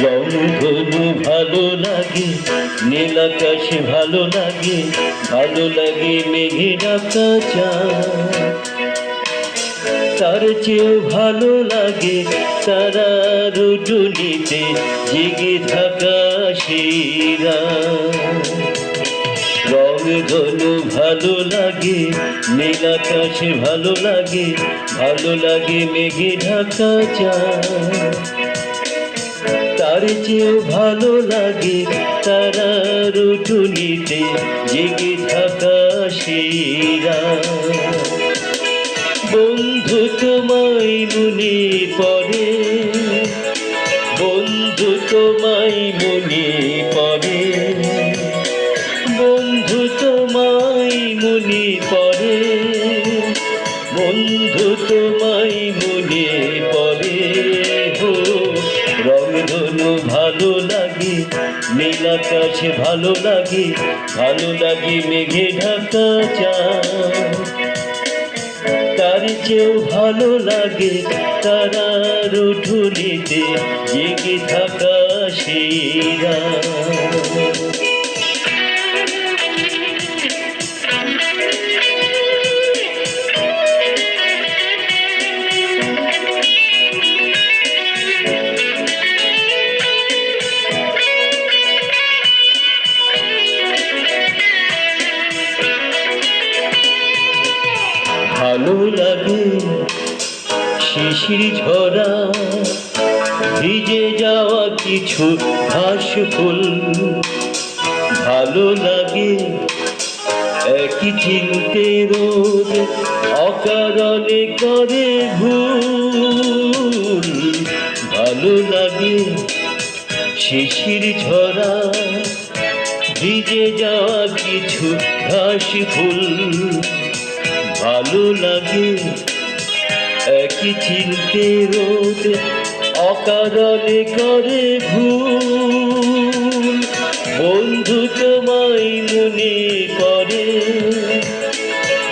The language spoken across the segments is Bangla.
রংধনু ভালো লাগে, নীল আকাশে ভালো লাগে, ভালো লাগে মেঘে ঢাকা চাঁদ। তার চেয়েও ভালো লাগে তারার উঠুনিতে জেগে থাকা শিরা। রংধনু ভালো লাগে, নীল আকাশে ভালো লাগে, ভালো লাগে মেঘে ঢাকা চাঁদ। তার চেয়েও ভালো লাগে তারার উঠুনিতে জেগে থাকা শিরা। বন্ধু তোমায় মনে পড়ে, বন্ধু তোমায় মনে পড়ে, বন্ধু তোমায় মনে পড়ে, বন্ধু তোমায় মনে পড়ে হো। রংধনু ভালো লাগে, নীল আকাশে ভালো লাগে, ভালো লাগে মেঘে ঢাকা চাঁদ। তার চেয়েও ভালো লাগে তারার উঠুনিতে জেগে থাকা শিরা। ভালো লাগে শিশির ঝরা, ভিজে যাওয়া কিছু ঘাস ফুল। ভালো লাগে একই চিনতে রোদ অকারণে করে ভুল। ভালো লাগে শিশির ঝরা, ভিজে যাওয়া কিছু ঘাস ফুল। ভালো লাগে একই চিনতে রোদ অকারণে করে ভুল। বন্ধু তোমায় মনে পড়ে,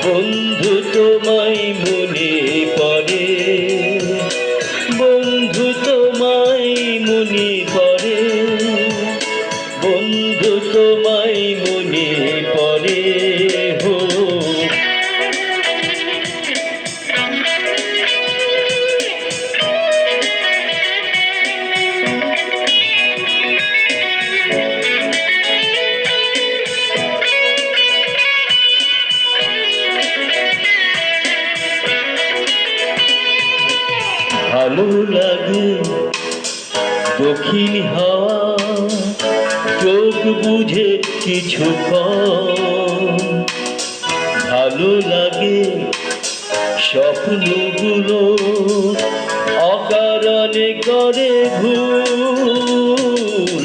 বন্ধু তোমায় মনে পড়ে, বন্ধু তোমায় মনে পড়ে, বন্ধু তোমায় মনে পড়ে হো। ভালো লাগে দক্ষিণ হাওয়া, চোখ বুঝে কিছুক্ষণ। ভালো লাগে স্বপ্নগুলো অকারণে করে ভুল।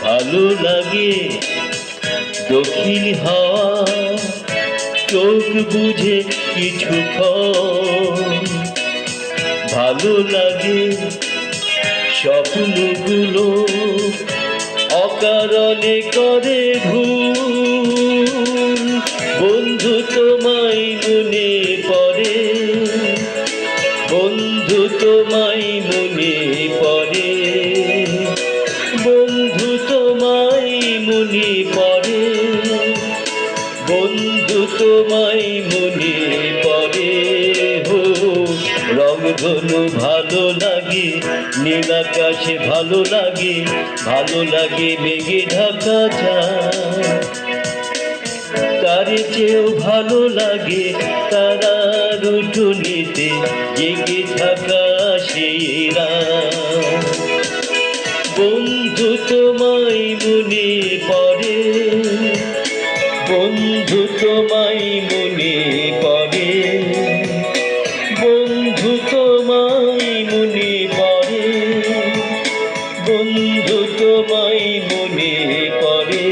ভালো লাগে দক্ষিণ হাওয়া, চোখ বুঝে কিছুক্ষণ। ভালো লাগে স্বপ্নগুলো অকারণে করে ভুল। বন্ধু তোমায় মনে পড়ে, বন্ধু তোমায় মনে পড়ে, বন্ধু তোমায় মনে পড়ে, বন্ধু তোমায় মনে পড়ে হো। রংধনু ভালো লাগে, নীল আকাশে ভালো লাগে, ভালো লাগে মেঘে ঢাকা চাঁদ। তার চেয়েও ভালো লাগে তারার উঠুনিতে জেগে থাকা শিরা। বন্ধু তোমায় মনে পড়ে, বন্ধু তোমায় মনে পড়ে, বন্ধু তোমায় মনে পড়ে, বন্ধু তোমায় মনে পড়ে